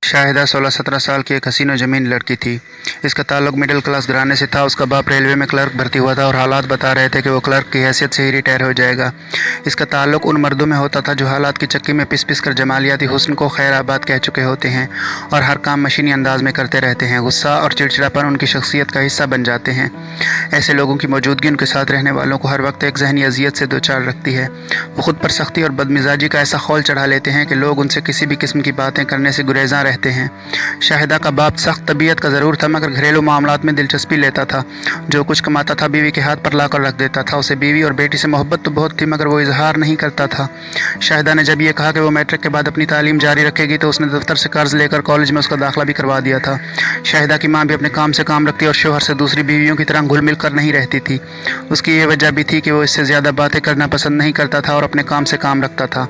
शाहिदा 16-17 साल की एक हसीन और जमीन लड़की थी। इसका ताल्लुक मिडिल क्लास घराने से था। उसका बाप रेलवे में क्लर्क भर्ती हुआ था और हालात बता रहे थे कि वो क्लर्क की हैसियत से ही रिटायर हो जाएगा। इसका ताल्लुक उन मर्दों में होता था जो हालात की चक्की में पिस पिस कर जमालियाती हुस्न को खैर आबाद कह चुके होते हैं और हर काम मशीनी अंदाज में करते रहते हैं। गुस्सा और चिड़चिड़ापन उनकी शख्सियत का हिस्सा बन जाते हैं। ऐसे लोगों की मौजूदगी उनके साथ रहने वालों को हर वक्त एक जहनी अजियत से दो चार रखती है। वो खुद पर सख्ती और बदमिजाजी का ऐसा खौल चढ़ा लेते हैं कि लोग उनसे किसी भी किस्म की बातें करने से गुरेज़ां रहते हैं। शाहिदा का बाप सख्त तबीयत का ज़रूर था, मगर घरेलू मामलात में दिलचस्पी लेता था। जो कुछ कमाता था बीवी के हाथ पर ला कर रख देता था। उसे बीवी और बेटी से मोहब्बत तो बहुत थी, मगर वो इजहार नहीं करता था। शाहिदा ने जब ये कहा कि वो मैट्रिक के बाद अपनी तालीम जारी रखेगी तो उसने दफ्तर से कर्ज लेकर कॉलेज में उसका दाखिला भी करवा दिया था। शाहिदा की माँ भी अपने काम से काम रखती और शोहर से दूसरी बीवियों की तरह घुल मिल कर नहीं रहती थी। उसकी ये वजह भी थी कि वो इससे ज़्यादा बातें करना पसंद नहीं करता था और अपने काम से काम रखता था।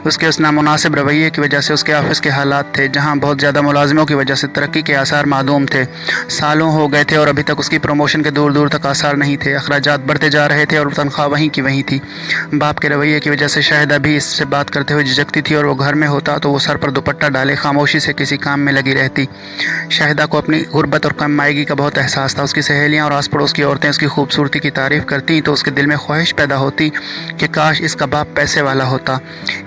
उसके उस नामुनासिब रवैये की वजह से उसके ऑफिस के हालात थे, जहाँ बहुत ज़्यादा मुलाजिमों की वजह से तरक्की के आसार मादूम थे। सालों हो गए थे और अभी तक उसकी प्रमोशन के दूर दूर तक आसार नहीं थे। अखराजात बढ़ते जा रहे थे और तनख्वाह वहीं की वहीं थी। बाप के रवैये की वजह से शाहिदा भी इससे बात करते हुए झिझकती थी और वो घर में होता तो वो सर पर दुपट्टा डाले खामोशी से किसी काम में लगी रहती। शाहिदा को अपनी गुर्बत और कमाईगी का बहुत एहसास था। उसकी सहेलियाँ और आस पड़ोस की औरतें उसकी खूबसूरती की तारीफ़ करती तो उसके दिल में ख्वाहिश पैदा होती कि काश इसका बाप पैसे वाला होता।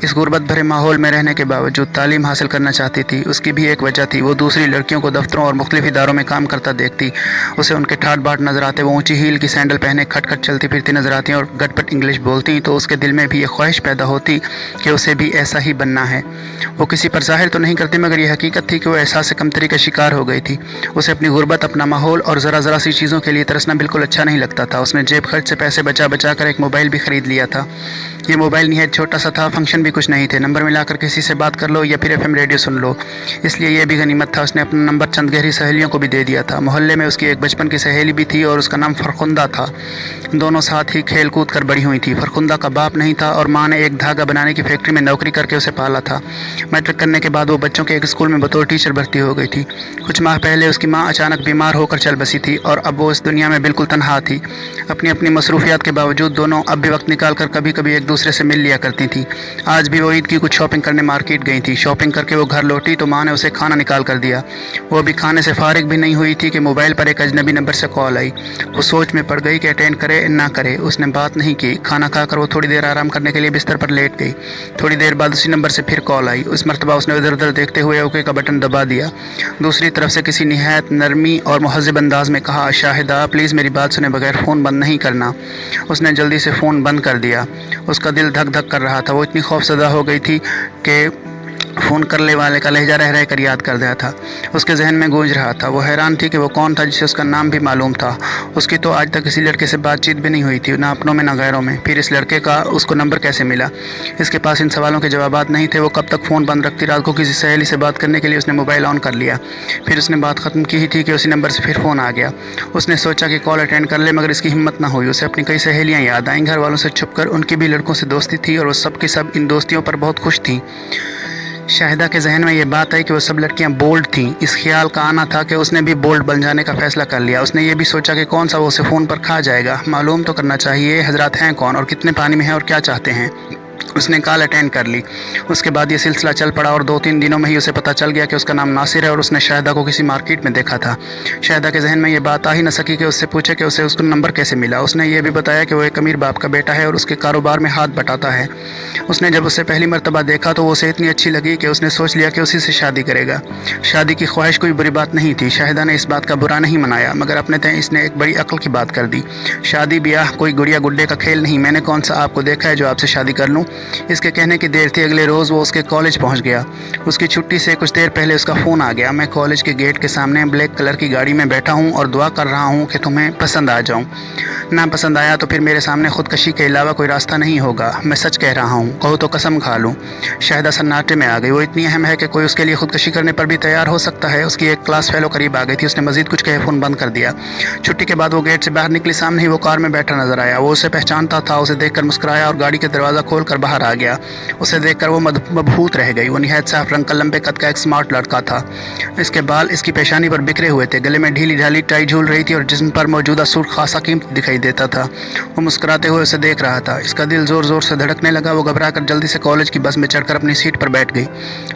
इस गुर्बत भरे माहौल में रहने के बावजूद तालीम हासिल करना चाहती थी। उसकी भी एक वजह थी, वो दूसरी लड़कियों को दफ्तरों और मुख्तलिफ इदारों में काम करता देखती। उसे उनके ठाट बाट नजर आते। वो ऊंची हील की सैंडल पहने खट खट चलती फिरती नजर आती और गटपट इंग्लिश बोलती तो उसके दिल में भी ये ख्वाहिश पैदा होती कि उसे भी ऐसा ही बनना है। वो किसी पर जाहिर तो नहीं करती, मगर यह हकीकत थी कि वो एहसास कमतरी का शिकार हो गई थी। उसे अपनी गुर्बत, अपना माहौल और ज़रा ज़रा सी चीज़ों के लिए तरसना बिल्कुल अच्छा नहीं लगता था। उसने जेब खर्च से पैसे बचा बचा कर एक मोबाइल भी ख़रीद लिया था। ये मोबाइल निहायत छोटा सा था, फंक्शन भी कुछ नहीं थे। नंबर मिलाकर किसी से बात कर लो या फिर FM रेडियो सुन लो, इसलिए यह भी गनीमत था। उसने अपना नंबर चंद गहरी सहेलियों को भी दे दिया था। मोहल्ले में उसकी एक बचपन की सहेली भी थी और उसका नाम फरखुंदा था। दोनों साथ ही खेल कूद कर बड़ी हुई थी। फरखुंदा का बाप नहीं था और माँ ने एक धागा बनाने की फैक्ट्री में नौकरी करके उसे पाला था। मैट्रिक करने के बाद वो बच्चों के एक स्कूल में बतौर टीचर भर्ती हो गई थी। कुछ माह पहले उसकी माँ अचानक बीमार होकर चल बसी थी और अब वो इस दुनिया में बिल्कुल तनहा थी। अपनी अपनी मसरूफियात के बावजूद दोनों अब भी वक्त निकाल कर कभी कभी एक दूसरे से मिल लिया करती थी। आज भी वो ईद की कुछ शॉपिंग करने मार्केट गई थी। शॉपिंग करके वो घर लौटी तो माँ ने उसे खाना निकाल कर दिया। वो अभी खाने से फारिग भी नहीं हुई थी कि मोबाइल पर एक अजनबी नंबर से कॉल आई। वो सोच में पड़ गई कि अटेंड करे ना करे। उसने बात नहीं की। खाना खाकर वो थोड़ी देर आराम करने के लिए बिस्तर पर लेट गई। थोड़ी देर बाद उसी नंबर से फिर कॉल आई। उस मरतबा उसने इधर उधर देखते हुए ओके का बटन दबा दिया। दूसरी तरफ से किसी निहायत नरमी और मुहज़्ज़ब अंदाज में कहा, शाहिदा प्लीज़ मेरी बात सुने बगैर फ़ोन बंद नहीं करना। उसने जल्दी से फ़ोन बंद कर दिया। उसका दिल धक धक कर रहा था। वो इतनी खौफज़दा हो गई थी कि फ़ोन करने वाले का लहजा रह कर याद कर दिया था। उसके जहन में गूंज रहा था। वो हैरान थी कि वो कौन था जिसे उसका नाम भी मालूम था। उसकी तो आज तक किसी लड़के से बातचीत भी नहीं हुई थी, ना अपनों में ना गैरों में। फिर इस लड़के का उसको नंबर कैसे मिला? इसके पास इन सवालों के जवाबात नहीं थे। वो कब तक फ़ोन बंद रखती? रात को किसी सहेली से बात करने के लिए उसने मोबाइल ऑन कर लिया। फिर उसने बात ख़त्म की ही थी कि उसी नंबर से फिर फ़ोन आ गया। उसने सोचा कि कॉल अटेंड कर ले, मगर इसकी हिम्मत ना हुई। उसे अपनी कई सहेलियाँ याद आईं। घर वालों से छुप कर उनकी भी लड़कों से दोस्ती थी और वो सब की सब इन दोस्तियों पर बहुत खुश थीं। शाहिदा के जहन में ये बात आई कि वो सब लड़कियां बोल्ड थीं। इस ख्याल का आना था कि उसने भी बोल्ड बन जाने का फ़ैसला कर लिया। उसने ये भी सोचा कि कौन सा वो उसे फ़ोन पर खा जाएगा। मालूम तो करना चाहिए हजरात हैं कौन और कितने पानी में हैं और क्या चाहते हैं। उसने कॉल अटेंड कर ली। उसके बाद ये सिलसिला चल पड़ा और 2-3 दिनों में ही उसे पता चल गया कि उसका नाम नासिर है और उसने शाहिदा को किसी मार्केट में देखा था। शाहिदा के जहन में ये बात आ ही न सकी कि उससे पूछे कि उसे उसका नंबर कैसे मिला। उसने ये भी बताया कि वो एक अमीर बाप का बेटा है और उसके कारोबार में हाथ बटाता है। उसने जब उसे पहली मरतबा देखा तो वो उसे इतनी अच्छी लगी कि उसने सोच लिया कि उसी से शादी करेगा। शादी की ख्वाहिश कोई बुरी बात नहीं थी। शाहिदा ने इस बात का बुरा नहीं मनाया, मगर अपने तय इसने एक बड़ी अक्ल की बात कर दी। शादी ब्याह कोई गुड़िया गुड्डे का खेल नहीं। मैंने कौन सा आपको देखा है जो आपसे शादी कर लूँ? इसके कहने की देर थी। अगले रोज़ वो उसके कॉलेज पहुंच गया। उसकी छुट्टी से कुछ देर पहले उसका फ़ोन आ गया। मैं कॉलेज के गेट के सामने ब्लैक कलर की गाड़ी में बैठा हूं और दुआ कर रहा हूं कि तुम्हें पसंद आ जाऊं। ना पसंद आया तो फिर मेरे सामने खुदकशी के अलावा कोई रास्ता नहीं होगा। मैं सच कह रहा हूं, कहो तो कसम खा लूं। शाहिदा सन्नाटे में आ गई। वो इतनी अहम है कि कोई उसके लिए खुदकशी करने पर भी तैयार हो सकता है। उसकी एक क्लास फेलो करीब आ गई थी। उसने मजीद कुछ कहे फ़ोन बंद कर दिया। छुट्टी के बाद वो गेट से बाहर निकली। सामने ही वो कार में बैठा नजर आया। वो उसे पहचानता था। उसे देखकर मुस्कुराया और गाड़ी का दरवाज़ा खोल कर बाहर बाहर आ गया। उसे देखकर वो मबहूत रह गई। वो निहायत साफ रंग का, लंबे कद का एक स्मार्ट लड़का था। इसके बाल इसकी पेशानी पर बिखरे हुए थे, गले में ढीली ढाली टाई झूल रही थी और जिस्म पर मौजूदा सूट खासा कीमती दिखाई देता था। वो मुस्कुराते हुए उसे देख रहा था। इसका दिल ज़ोर ज़ोर से धड़कने लगा। वो घबरा कर जल्दी से कॉलेज की बस में चढ़कर अपनी सीट पर बैठ गई।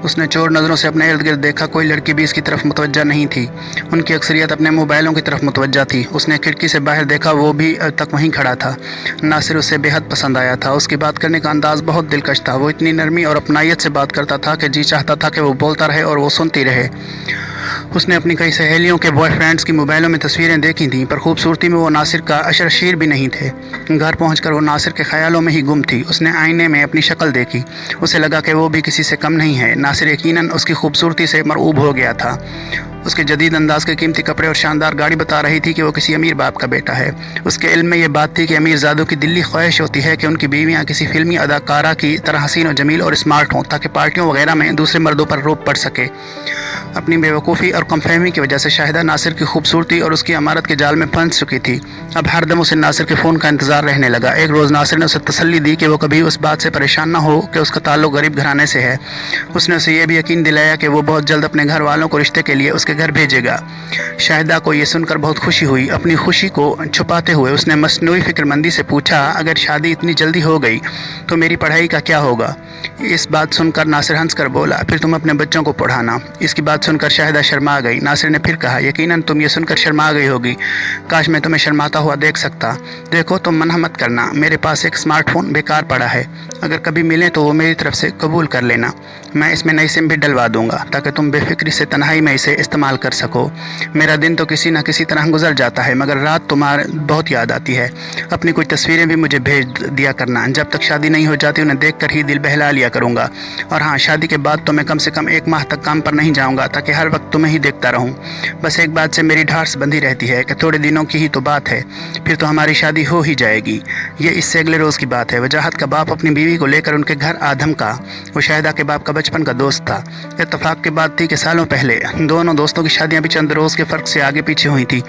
उसने चोर नज़रों से अपने इर्द गिर्द देखा। कोई लड़की भी इसकी तरफ मुतवज्जा नहीं थी। उनकी अक्सरियत अपने मोबाइलों की तरफ मुतवज्जा थी। उसने खिड़की से बाहर देखा, वो भी अब तक वहीं खड़ा था। नासिर उसे बेहद पसंद आया था। उसकी बात करने का अंदाज़ बहुत दिलकश था। वो इतनी नरमी और अपनायत से बात करता था कि जी चाहता था कि वो बोलता रहे और वो सुनती रहे। उसने अपनी कई सहेलियों के बॉयफ्रेंड्स की मोबाइलों में तस्वीरें देखी थीं, पर खूबसूरती में वो नासिर का अशरशीर भी नहीं थे। घर पहुंचकर वो नासिर के ख्यालों में ही गुम थी। उसने आईने में अपनी शक्ल देखी। उसे लगा कि वो भी किसी से कम नहीं है। नासिर यकीनन उसकी खूबसूरती से मरऊब हो गया था। उसके जदीद अंदाज के कीमती कपड़े और शानदार गाड़ी बता रही थी कि वो किसी अमीर बाप का बेटा है। उसके इल्म में ये बात थी कि अमीरजादों की दिल्ली ख्वाहिश होती है कि उनकी बीवियाँ किसी फिल्मी अदाकारा की तरह हसीन और जमील और स्मार्ट हों, ताकि पार्टियों वगैरह में दूसरे मर्दों पर रोब पड़ सके। अपनी बेवकूफ़ी और कमफहमी की वजह से शाहिदा नासिर की खूबसूरती और उसकी अमारत के जाल में फंस चुकी थी। अब हर दम उसे नासिर के फ़ोन का इंतज़ार रहने लगा। एक रोज़ नासिर ने उसे तसल्ली दी कि वो कभी उस बात से परेशान ना हो कि उसका ताल्लुक़ गरीब घराने से है। उसने उसे यह भी यकीन दिलाया कि वो बहुत जल्द अपने घर वालों को रिश्ते के लिए उसके घर भेजेगा। शाहिदा को ये सुनकर बहुत खुशी हुई। अपनी खुशी को छुपाते हुए उसने मसनूई फ़िक्रमंदी से पूछा, अगर शादी इतनी जल्दी हो गई तो मेरी पढ़ाई का क्या होगा? इस बात सुनकर नासिर हंस कर बोला, फिर तुम अपने बच्चों को पढ़ाना। इसकी बात सुनकर शाहिदा शर्मा गई। नासिर ने फिर कहा, यकीनन तुम ये सुनकर शर्मा गई होगी। काश मैं तुम्हें शर्माता हुआ देख सकता। देखो, तुम मना मत करना। मेरे पास एक स्मार्टफोन बेकार पड़ा है। अगर कभी मिले तो वो मेरी तरफ से कबूल कर लेना। मैं इसमें नई सिम भी डलवा दूंगा ताकि तुम बेफिक्री से तन्हाई में इसे इस्तेमाल कर सको। मेरा दिन तो किसी न किसी तरह गुजर जाता है, मगर रात तुम्हारे बहुत याद आती है। अपनी कुछ तस्वीरें भी मुझे भेज दिया करना। जब तक शादी नहीं हो जाती उन्हें देख कर ही दिल बहला लिया करूँगा। और हाँ, शादी के बाद तो मैं कम से कम 1 माह तक काम पर नहीं जाऊँगा, ताकि हर वक्त तुम्हें ही देखता रहूँ। बस एक बात से मेरी ढाढ़स बंधी रहती है कि थोड़े दिनों की ही तो बात है, फिर तो हमारी शादी हो ही जाएगी। ये इससे अगले रोज़ की बात है। वजाहत का बाप अपनी बीवी को लेकर उनके घर आधम का। वो शाहिदा के बाप का बचपन का दोस्त था। इत्तफाक की बात थी कि सालों पहले दोनों दोस्तों की शादियां भी चंद रोज़ के फ़र्क से आगे पीछे हुई थी।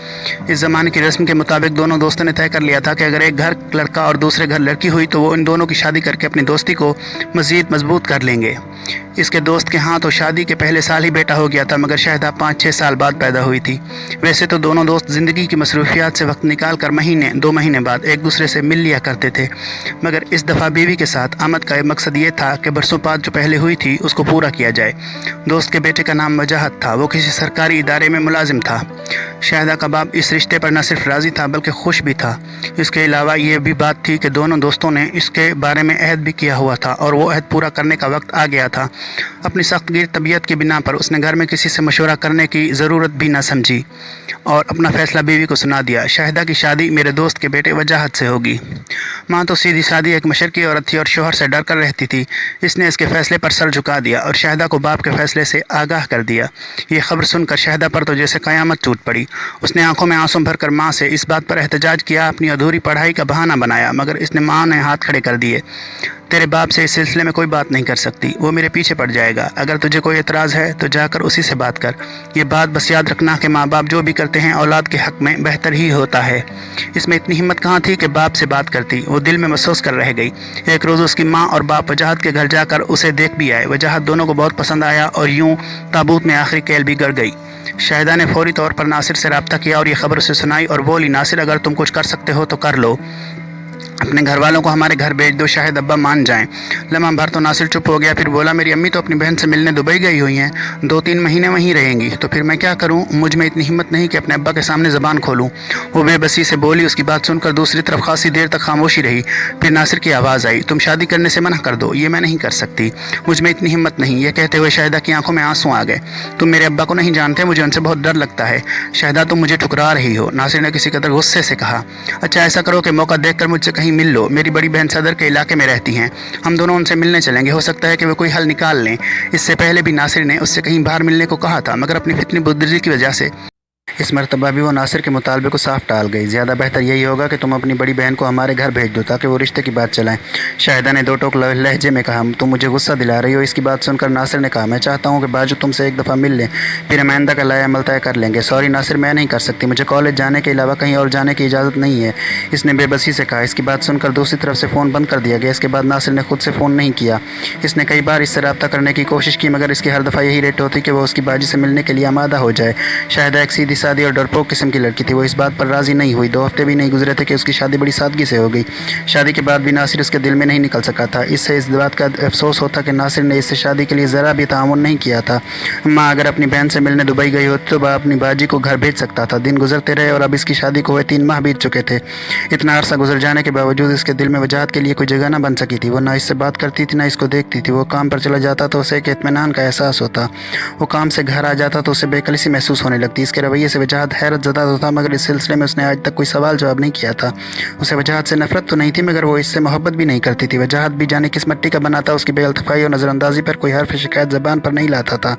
इस ज़माने की रस्म के मुताबिक दोनों दोस्तों ने तय कर लिया था कि अगर एक घर लड़का और दूसरे घर लड़की हुई तो वो इन दोनों की शादी करके अपनी दोस्ती को मज़ीद मजबूत कर लेंगे। इसके दोस्त के यहाँ तो शादी के पहले साल ही बेटा हो गया था, मगर शाहिदा 5-6 साल बाद पैदा हुई थी। वैसे तो दोनों दोस्त ज़िंदगी की मसरूफियात से वक्त निकाल कर 1-2 महीने बाद एक दूसरे से मिल लिया करते थे, मगर इस दफ़ा बीवी के साथ आमद का मकसद ये था कि बरसों बाद जो पहले हुई थी उसको पूरा किया जाए। दोस्त के बेटे का नाम वजाहत था। वो किसी सरकारी इदारे में मुलाजिम था। शाहिदा का बाप इस रिश्ते पर न सिर्फ राज़ी था बल्कि खुश भी था। इसके अलावा ये भी बात थी कि दोनों दोस्तों ने इसके बारे में अहद भी किया हुआ था और वो अहद पूरा करने का वक्त आ गया था। अपनी सख्तगीर तबीयत की बिना पर उसने घर में किसी से मशवरा करने की ज़रूरत भी न समझी और अपना फ़ैसला बीवी को सुना दिया। शाहिदा की शादी मेरे दोस्त के बेटे वजाहत से होगी। माँ तो सीधी सादी एक मशरकी औरत थी और शोहर से डर कर रहती थी। इसने इसके फ़ैसले पर सर झुका दिया और शाहिदा को बाप के फ़ैसले से आगाह कर दिया। ये खबर सुनकर शाहिदा पर तो जैसे क़यामत टूट पड़ी। उसने आंखों में आंसू भरकर माँ से इस बात पर एहतजाज किया, अपनी अधूरी पढ़ाई का बहाना बनाया, मगर इसने माँ ने हाथ खड़े कर दिए। तेरे बाप से इस सिलसिले में कोई बात नहीं कर सकती, वो मेरे पीछे पड़ जाएगा। अगर तुझे कोई एतराज़ है तो जाकर उसी से बात कर। ये बात बस याद रखना कि माँ बाप जो भी करते हैं औलाद के हक़ में बेहतर ही होता है। इसमें इतनी हिम्मत कहाँ थी कि बाप से बात करती। वो दिल में महसूस कर रह गई। एक रोज़ उसकी माँ और बाप वजाहत के घर जाकर उसे देख भी आए। वजाहत दोनों को बहुत पसंद आया और यूँ ताबूत में आखिरी कैल भी गड़ गई। शाहिदा ने फौरी तौर पर नासिर से रब्ता किया और ये खबर उसे सुनाई और बोली, नासिर अगर तुम कुछ कर सकते हो तो कर लो। अपने घर वालों को हमारे घर भेज दो, शायद अब्बा मान जाएं। लम्हा भर तो नासिर चुप हो गया, फिर बोला, मेरी अम्मी तो अपनी बहन से मिलने दुबई गई हुई हैं, 2-3 महीने वहीं रहेंगी, तो फिर मैं क्या करूं? मुझ में इतनी हिम्मत नहीं कि अपने अब्बा के सामने ज़बान खोलूं। वो बेबसी से बोली। उसकी बात सुनकर दूसरी तरफ खासी देर तक खामोशी रही। फिर नासिर की आवाज़ आई, तुम शादी करने से मना कर दो। ये मैं नहीं कर सकती, मुझ में इतनी हिम्मत नहीं। ये कहते हुए शाहिदा की आंखों में आंसू आ गए। तुम मेरे अब्बा को नहीं जानते, मुझे उनसे बहुत डर लगता है। शाहिदा, तुम मुझे ठुकरा रही हो, नासिर ने किसी कदर गुस्से से कहा। अच्छा ऐसा करो कि मौका देखकर मुझसे कहीं मिल लो। मेरी बड़ी बहन सदर के इलाके में रहती हैं, हम दोनों उनसे मिलने चलेंगे। हो सकता है कि वो कोई हल निकाल लें। इससे पहले भी नासिर ने उससे कहीं बाहर मिलने को कहा था, मगर अपनी फितनी बुद्धिमती की वजह से इस मरतबा भी वो नासिर के मुतालबे को साफ टाल गई। ज़्यादा बेहतर यही होगा कि तुम अपनी बड़ी बहन को हमारे घर भेज दो ताकि वो रिश्ते की बात चलाएं। शाहिदा ने दो टोक लहजे में कहा। तुम मुझे गुस्सा दिला रही हो। इसकी बात सुनकर नासिर ने कहा, मैं चाहता हूँ कि बाजू तुमसे एक दफ़ा मिल लें, फिर हम आइंदा का लाया अमल तय कर लेंगे। सॉरी नासिर, मैं नहीं कर सकती, मुझे कॉलेज जाने के अलावा कहीं और जाने की इजाज़त नहीं है, इसने बेबसी से कहा। इसकी बात सुनकर दूसरी तरफ से फ़ोन बंद कर दिया गया। इसके बाद नासिर ने खुद से फ़ोन नहीं किया। इसने कई बार इससे रब्ता करने की कोशिश की, मगर इसकी हर दफ़ा यही रेट होती कि वो उसकी बाजी से मिलने के लिए आमादा हो जाए। शाहिदा एक सीधी सादी और डरपोक किस्म की लड़की थी। वो इस बात पर राज़ी नहीं हुई। 2 हफ्ते भी नहीं गुजरे थे कि उसकी शादी बड़ी सादगी से हो गई। शादी के बाद भी नासिर उसके दिल में नहीं निकल सका था। इससे इस बात का अफसोस होता कि नासिर ने इससे शादी के लिए ज़रा भी तामुन नहीं किया था। माँ अगर अपनी बहन से मिलने दुबई गई होती तो वह अपनी बाजी को घर भेज सकता था। दिन गुजरते रहे और अब इसकी शादी को हुए 3 माह बीत चुके थे। इतना अरसा गुजर जाने के बावजूद इसके दिल में वजाहत के लिए कोई जगह न बन सकी थी। वो ना इससे बात करती थी, ना इसको देखती थी। वो काम पर चला जाता तो उसे एक इत्मीनान का एहसास होता। वो काम से घर आ जाता तो उसे बेकली महसूस होने लगती। इसके रवैये से वजाहत हैरत ज़दा तो था, मगर इस सिलसिले में उसने आज तक कोई सवाल जवाब नहीं किया था। उसे वजाहत से नफरत तो नहीं थी, मगर वो इससे मोहब्बत भी नहीं करती थी। वजाहत भी जाने किस मट्टी का बनाता, उसकी बेअल्तफ़ाई और नज़रअंदाज़ी पर कोई हर्फ शिकायत ज़बान पर नहीं लाता था।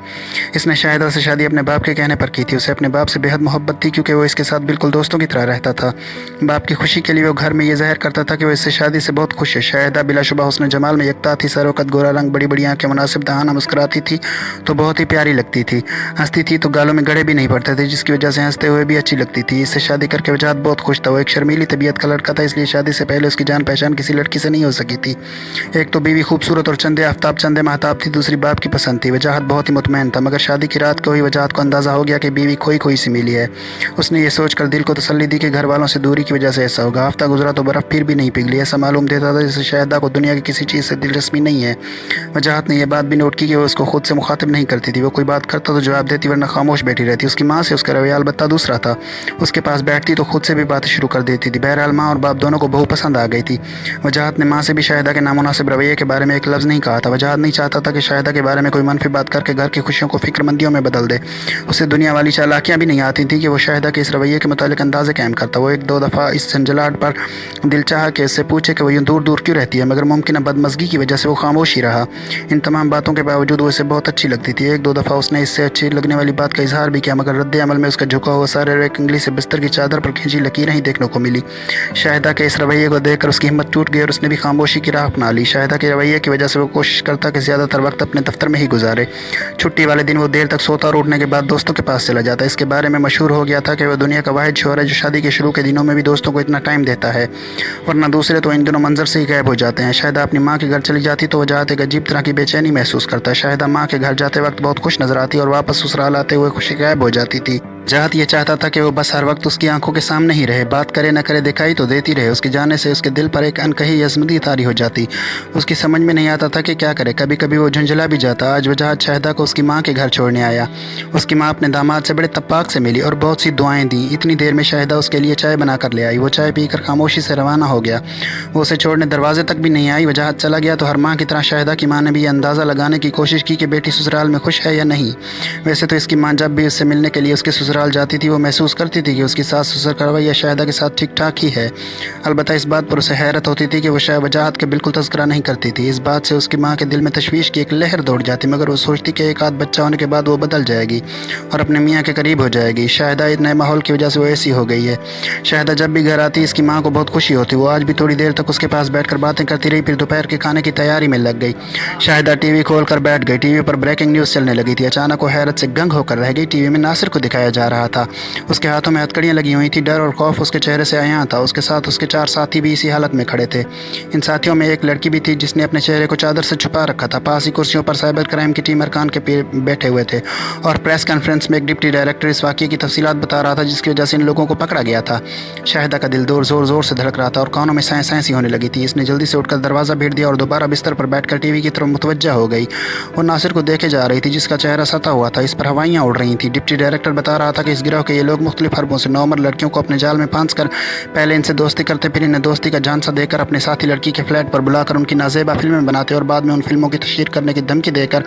इसने शाहिदा से शादी अपने बाप के कहने पर की थी। उसे अपने बाप से बेहद मोहब्बत थी, क्योंकि वो इसके साथ बिल्कुल दोस्तों की तरह रहता था। बाप की खुशी के लिए वो घर में ये ज़ाहिर करता था कि वो इससे शादी से बहुत खुश है। शाहिदा बिलाशुबा हुस्न जमाल में यकता थी। सरोकत, गोरा रंग, बड़ी बड़ी आँखें, मुनासिब दहाना, मुस्कुराती थी तो बहुत ही प्यारी लगती थी। हंसती थी तो गालों में गड़े भी नहीं पड़ते थे, जिसकी वजह से हंसते हुए भी अच्छी लगती थी। इससे शादी करके वजाहत बहुत खुश था। वो एक शर्मीली तबीयत का लड़का था, इसलिए शादी से पहले उसकी जान पहचान किसी लड़की से नहीं हो सकी थी। एक तो बीवी खूबसूरत और चंदे आफ्ताब चंदे महताब थी, दूसरी बाप की पसंद थी। वजाहत बहुत ही मुतमैन था, मगर शादी की रात को ही वजाहत को अंदाज़ा हो गया कि बीवी खोई खोई सी मिली है। उसने ये सोचकर दिल को तसल्ली दी कि घर वालों से दूरी की वजह से ऐसा होगा। हफ्ता गुजरा तो बर्फ़ फिर भी नहीं पिघली। ऐसा मालूम देता था जैसे शाहिदा को दुनिया की किसी चीज़ से दिलचस्पी नहीं है। वजाहत ने यह बात भी नोट की कि वो उसको खुद से मुखातिब नहीं करती थी। वो कोई बात करता तो जवाब देती, वरना खामोश बैठी रहती। उसकी माँ से उसका रवैया अलबत्ता दूसरा था। उसके पास बैठती तो खुद से भी बातें शुरू कर देती थी। बहरहाल माँ और बाप दोनों को बहु पसंद आ गई थी। वजाहत ने माँ से भी शाहिदा के नामुनासिब रवैये के बारे में एक लफ्ज़ नहीं कहा था। वजाहत नहीं चाहता था कि शाहिदा के बारे में कोई मनफी बात करके घर की खुशियों को फिक्रमंदियों में बदल दे। उसे दुनिया वाली चालाकियाँ भी नहीं आती थी कि वो शाहिदा के इस रवैये के मुतालिक अंदाज़े कायम करता। वो 1-2 दफ़ा इस झंझलाहट पर दिल चाहा कि इससे पूछे कि वो यूँ दूर दूर क्यों रहती है, मगर मुमकिन बदमज़गी की वजह से वो खामोश ही रहा। इन तमाम बातों के बावजूद वो इसे बहुत अच्छी लगती थी। 1-2 दफ़ा उसने इससे अच्छी लगने वाली बात का इजहार भी किया, मगर रद्द अमल में उसका झुका हुआ सारे एक उंगली से बिस्तर की चादर पर खींची लकीरें ही देखने को मिली। शाहिदा के इस रवैये को देखकर उसकी हिम्मत टूट गई और उसने भी खामोशी की राह अपना ली। शाहिदा के रवैये की वजह से वो कोशिश करता कि ज़्यादातर वक्त अपने दफ्तर में ही गुजारे। छुट्टी वाले दिन वो देर तक सोता और उठने के बाद दोस्तों के पास चला जाता। इसके बारे में मशहूर हो गया था कि वह दुनिया का वाहिद शोहर है जो शादी के शुरू के दिनों में भी दोस्तों को इतना टाइम देता है, वरना दूसरे तो इन दिनों मंजर से ही गायब हो जाते हैं। शाहिदा अपनी माँ के घर चली जाती तो वजाहत एक अजीब तरह की बेचैनी महसूस करता। शाहिदा माँ के घर जाते वक्त बहुत खुश नजर आती और वापस ससुराल आते हुए खुशी गायब हो जाती थी। जहात ये चाहता था कि वो बस हर वक्त उसकी आंखों के सामने ही रहे, बात करे न करे दिखाई तो देती रहे। उसके जाने से उसके दिल पर एक अनकही अज़मती तारी हो जाती। उसकी समझ में नहीं आता था कि क्या करे। कभी कभी वो झुंझला भी जाता। आज वजाहत शाहिदा को उसकी माँ के घर छोड़ने आया। उसकी माँ अपने दामाद से बड़े तप्पाक से मिली और बहुत सी दुआएं दी। इतनी देर में शाहिदा उसके लिए चाय बना कर ले आई। वो चाय पीकर खामोशी से रवाना हो गया। वो उसे छोड़ने दरवाजे तक भी नहीं आई। वजाहत चला गया तो हर माँ की तरह शाहिदा की माँ ने भी अंदाज़ा लगाने की कोशिश की कि बेटी ससुराल में खुश है या नहीं। वैसे तो इसकी माँ जब भी उससे मिलने के लिए उसके ससुराल जाती थी वो महसूस करती थी कि उसकी सास ससुर का रवैया शाहिदा के साथ ठीक ठाक ही है। अलबत्ता इस बात पर उसे हैरत होती थी कि वो शायद वजाहत के बिल्कुल तज़किरा नहीं करती थी। इस बात से उसकी माँ के दिल में तशवीश की एक लहर दौड़ जाती, मगर वो सोचती कि एक आध बच्चा होने के बाद वो बदल जाएगी और अपने मियाँ के करीब हो जाएगी। शाहिदा इस नए माहौल की वजह से वो ऐसी हो गई है। शाहिदा जब भी घर आती इसकी माँ को बहुत खुशी होती। वो आज भी थोड़ी देर तक उसके पास बैठकर बातें करती रही, फिर दोपहर के खाने की तैयारी में लग गई। शाहिदा टीवी खोल कर बैठ गई। टीवी पर ब्रेकिंग न्यूज़ चलने लगी थी। अचानक वो हैरत से गंग होकर रह गई। टीवी में नासिर को दिखाया जा रहा था। उसके हाथों में हथकड़ियाँ लगी हुई थी। डर और खौफ उसके चेहरे से आया था। उसके साथ उसके 4 साथी भी इसी हालत में खड़े थे। इन साथियों में एक लड़की भी थी जिसने अपने चेहरे को चादर से छुपा रखा था। पास ही कुर्सियों पर साइबर क्राइम की टीम अरकान के बैठे हुए थे और प्रेस कॉन्फ्रेंस में एक डिप्टी डायरेक्टर इस वाक़ये की तफसीलात बता रहा था जिसकी वजह से इन लोगों को पकड़ा गया था। शाहिदा का दिल जोर जोर से धड़क रहा था और कानों में सांस सांस ही होने लगी थी। इसने जल्दी से उठकर दरवाज़ा भेड़ दिया और दोबारा बिस्तर पर बैठकर टीवी की तरफ मुतवज्जा हो गई। वो नासिर को देखे जा रही थी जिसका चेहरा सता हुआ था। इस पर हवाइयाँ उड़ रही थी। डिप्टी डायरेक्टर बता रहा था कि इस गिरोह के ये लोग मुख्तलिफ हरबों से नौमर लड़कियों को अपने जाल में फांस कर पहले इनसे दोस्ती करते, फिर इन्हें दोस्ती का झांसा देकर अपने साथी लड़की के फ्लैट पर बुलाकर उनकी नाजेबा फिल्में बनाते और बाद में उन फिल्मों की तशहीर करने की धमकी देकर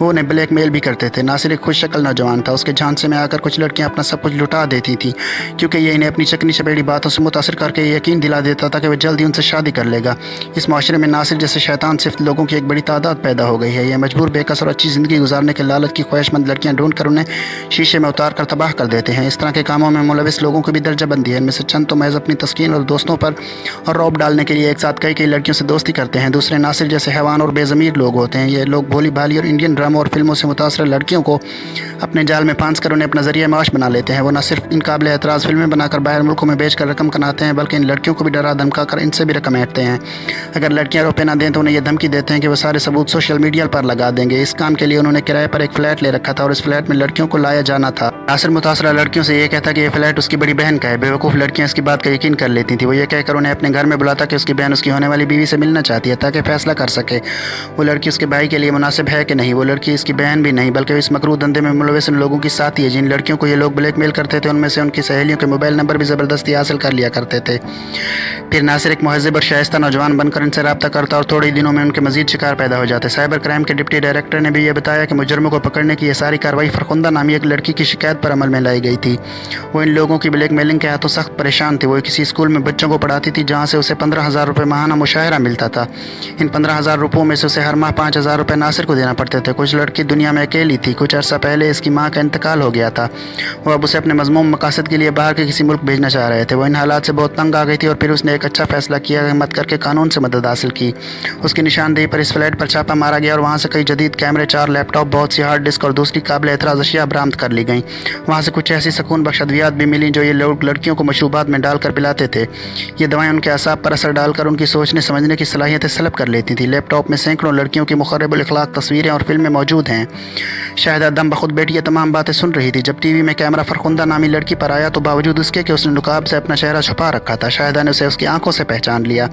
वो उन्हें ब्लैकमेल भी करते थे। नासिर एक खुश शक्ल नौजवान था। उसके झांसे में आकर कुछ लड़कियां अपना सब कुछ लुटा देती थी क्योंकि ये इन्हें अपनी चकनी चपेड़ी बातों से मुतासिर करके यकीन दिला देता था कि वह जल्दी उनसे शादी कर लेगा। इस माशरे में नासिर जैसे शैतान सिर्फ लोगों की एक बड़ी तादाद पैदा हो गई है। यह मजबूर, बेकस और अच्छी ज़िंदगी गुजारने के लालच की ख्वाहिशमंद लड़कियाँ ढूंढ कर उन्हें शीशे में उतार कर तबाह तबाह कर देते हैं। इस तरह के कामों में मुलविस लोगों की भी दर्जा बंदी है। इनमें से चंद तो महज अपनी तस्कीन और दोस्तों पर और रौब डालने के लिए एक साथ कई लड़कियों से दोस्ती करते हैं। दूसरे नासिर जैसे हैवान और बेज़मीर लोग होते हैं। ये लोग भोली भाली और इंडियन ड्रामों और फिल्मों से मुतासर लड़कियों को अपने जाल में फांस कर उन्हें अपना ज़रिया माश बना लेते हैं। वो न सिर्फ इन काबिल एतराज़ फिल्में बनाकर बाहर मुल्कों में बेच कर रकम कमाते हैं, बल्कि इन लड़कियों को भी डरा धमका कर इनसे भी रकम ऐंठते हैं। अगर लड़कियां रुपये ना दें तो उन्हें यह धमकी देते हैं कि वो सारे सबूत सोशल मीडिया पर लगा देंगे। इस काम के लिए उन्होंने किराए पर एक फ्लैट ले रखा था और इस फ्लैट में लड़कियों को लाया जाना था। नासिर मुतासरा लड़कियों से ये कहता कि ये फ्लैट उसकी बड़ी बहन का है। बेवकूफ़ लड़कियां इसकी बात का यकीन कर लेती थी। वो ये कहकर उन्हें अपने घर में बुलाता कि उसकी बहन उसकी होने वाली बीवी से मिलना चाहती है ताकि फैसला कर सके वो लड़की उसके भाई के लिए मुनासिब है कि नहीं। वो लड़की इसकी बहन भी नहीं बल्कि इस मकरूह धंधे में मुलविस लोगों की साथी है। जिन लड़कियों को ये लोग ब्लैकमेल करते थे उनमें से उनकी सहेलियों के मोबाइल नंबर भी ज़बरदस्ती हासिल कर लिया करते थे। फिर नासिर एक महज़ब और शाइस्ता नौजवान बनकर इनसे रब्ता करता और थोड़े ही दिनों में उनके मजीद शिकार पैदा हो जाते। साइबर क्राइम के डिप्टी डायरेक्टर ने भी ये बताया कि मुजरमों को पकड़ने की यह सारी कार्रवाई फरखुंदा नामी एक लड़की की शिकायत पर अमल में लाई गई थी। वो इन लोगों की ब्लैकमेलिंग के हाथों सख्त परेशान थी। वो किसी स्कूल में बच्चों को पढ़ाती थी जहाँ से उसे 15,000 रुपये माहाना मुशाहिरा मिलता था। इन 15,000 रुपयों में से उसे हर माह 5,000 रुपये नासिर को देना पड़ते थे। कुछ लड़की दुनिया में अकेली थी। कुछ अर्सा पहले इसकी माँ का इंतकाल हो गया था। वो अब उसे अपने मज़मूम मकासद के लिए बाहर के किसी मुल्क भेजना चाह रहे थे। वो इन हालात से बहुत तंग आ गई थी और फिर उसने एक अच्छा फैसला किया, हिम्मत करके कानून से मदद हासिल की। उसकी निशानदेही पर इस फ्लैट पर छापा मारा गया और वहाँ से कई जदीद कैमरे, 4 लैपटॉप, बहुत सी हार्ड डिस्क और दूसरी काबिल एतराज़ अशिया बरामद कर ली गई। वहाँ से कुछ ऐसी सकून बख्श अद्वियात भी मिली जो ये लोग लड़कियों को मशरूबात में डालकर पिलाते थे। ये दवाएं उनके असाब पर असर डालकर उनकी सोचने समझने की सलाहियतें सलब कर लेती थी। लैपटॉप में सैकड़ों लड़कियों की मुखर्रिबुल इखलाक तस्वीरें और फिल्में मौजूद हैं। शाहिदा दम बखुद बैठी ये तमाम बातें सुन रही थी। जब टीवी में कैमरा फरखुंदा नामी लड़की पर आया तो बावजूद उसके कि उसने नुकाब से अपना चेहरा छुपा रखा था, शाहिदा ने उसे उसकी आंखों से पहचान लिया।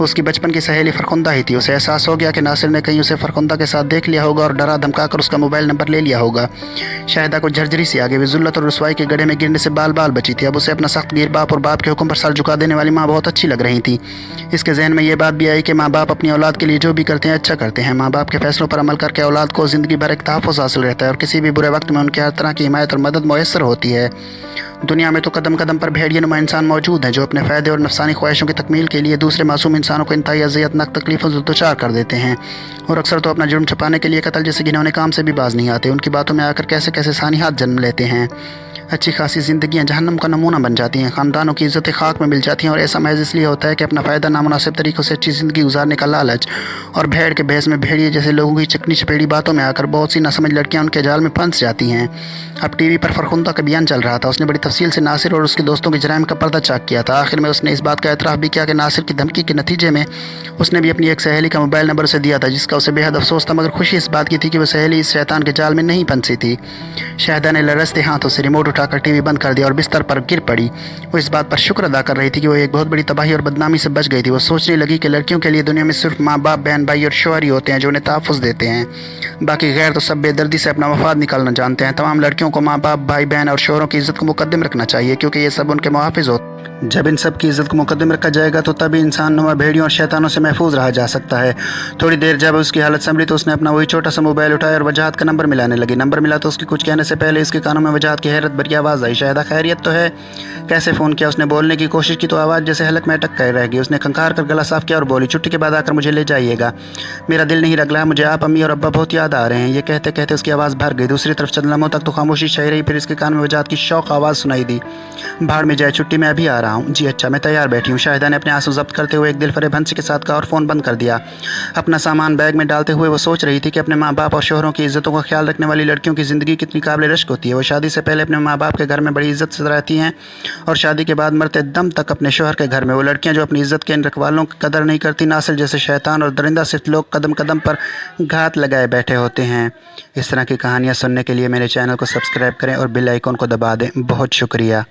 उसकी बचपन की सहेली फरखुंदा ही थी। उसे एहसास हो गया कि नासिर ने कहीं उसे फरखुंदा के साथ देख लिया होगा और डरा धमका कर उसका मोबाइल नंबर ले लिया होगा। शाहिदा को झरझरी सी आ गई। ज़ुल्लत और रुसवाई के गड्ढे में गिरने से बाल बाल बची थी। अब उसे अपना सख्त गिर बाप और बाप के हुक्म पर सर झुका देने वाली माँ बहुत अच्छी लग रही थी। इसके जहन में ये बात भी आई कि माँ बाप अपनी औलाद के लिए जो भी करते हैं अच्छा करते हैं। माँ बाप के फैसलों पर अमल करके औलाद को ज़िंदगी भर एक तहफ़्फ़ुज़ हासिल रहता है और किसी भी बुरे वक्त में उनके हर तरह की हिमायत और मदद मुयस्सर होती है। दुनिया में तो कदम कदम पर भेड़िए नुमा इंसान मौजूद हैं जो अपने फ़ायदे और नफसानी ख्वाहिशों की तकमील के लिए दूसरे मासूम इंसानों को इंतहाई अज़ियतनाक तकलीफ़ों से दुचार कर देते हैं और अक्सर तो अपना जुर्म छुपाने के लिए कत्ल जैसे घिनौने काम से भी बाज नहीं आते। उनकी बातों में आकर कैसे कैसे सानिहात जन्म लेते हैं। अच्छी खासी ज़िंदगियाँ जहन्नम का नमूना बन जाती हैं। ख़ानदानों की इज़्ज़तें खाक में मिल जाती हैं और ऐसा महज इसलिए होता है कि अपना फ़ायदा नामुनासिब तरीक़ों से अच्छी ज़िंदगी गुजारने का लालच और भेड़ के भैंस में भेड़िए जैसे लोगों की चिकनी चपेड़ी बातों में आकर बहुत सी नासमझ लड़कियाँ उनके जाल में फंस जाती हैं। अब टीवी पर फरखुंदा का बयान चल रहा था। उसने बड़ी तफसील से नासिर और उसके दोस्तों के जराइम का पर्दा चाक किया था। आखिर में उसने इस बात का एतराफ़ भी किया कि नासिर की धमकी के नतीजे में उसने भी अपनी एक सहेली का मोबाइल नंबर उसे दिया था, जिसका उसे बेहद अफसोस था, मगर खुशी इस बात की थी कि वह सहेली इस शैतान के जाल में नहीं फंसी थी। शाहिदा ने लरसते हाथों से रिमोट उठाकर टीवी बंद कर दिया और बिस्तर पर गिर पड़ी। वो इस बात पर शुक्र अदा कर रही थी कि वो एक बहुत बड़ी तबाही और बदनामी से बच गई थी। वो सोचने लगी कि लड़कियों के लिए दुनिया में सिर्फ माँ बाप, बहन भाई और शौहर ही होते हैं जो उन्हें तहफ़्फ़ुज़ देते हैं। बाकी गैर तो सब बेदर्दी से अपना मफाद निकालना जानते हैं। तमाम लड़कियों को माँ बाप, भाई बहन और शौहरों की इज़्ज़त को मुकद्दम रखना चाहिए क्योंकि ये सब उनके मुहाफ़िज़ होते हैं। जब इन सब की इज़्ज़त को मुकद्दम रखा जाएगा तो तभी इंसान नुमा भेड़ियों और शैतानों से महफूज रहा जा सकता है। थोड़ी देर जब उसकी हालत संभली तो उसने अपना वही छोटा सा मोबाइल उठाया और वजाहत का नंबर मिलाने लगी। नंबर मिला तो उसके कुछ कहने से पहले इसके कानों में वजाहत की हैरत भरी आवाज़ आई। शाहिदा खैरियत तो है? कैसे फ़ोन किया? उसने बोलने की कोशिश की तो आवाज़ जैसे हलक में अटक कर रह गई। उसने खंखार कर गला साफ किया और बोली, छुट्टी के बाद आकर मुझे ले जाइएगा, मेरा दिल नहीं रगला है, मुझे आप, अम्मी और अब्बा बहुत याद आ रहे हैं। ये कहते कहते उसकी आवाज़ भर गई। दूसरी तरफ चंद लम्हों तक तो खामोशी छाई रही, फिर इसके कान में वजाहत की शौक आवाज़ सुनाई दी, भाड़ में जाए, छुट्टी में अभी आ रहा हूँ। जी अच्छा, मैं तैयार बैठी हूँ। शाहिदा ने अपने आंसू जब्त करते हुए एक दिल फरेब हंसी के साथ कहा और फ़ोन बंद कर दिया। अपना सामान बैग में डालते हुए वो सोच रही थी कि अपने माँ बाप और शौहरों की इज़्ज़तों का ख्याल रखने वाली लड़कियों की ज़िंदगी कितनी काबिल रश्क होती है। वो शादी से पहले अपने माँ बाप के घर में बड़ी इज़्ज़त से रहती हैं और शादी के बाद मरते दम तक अपने शौहर के घर में। वो लड़कियाँ जो अपनी इज़्ज़त के इन रखवालों की कदर नहीं करती, नासिर जैसे शैतान और दरिंदा सिर्फ लोग कदम कदम पर घात लगाए बैठे होते हैं। इस तरह की कहानियाँ सुनने के लिए मेरे चैनल को सब्सक्राइब करें और बेल आइकन को दबा दें। बहुत शुक्रिया।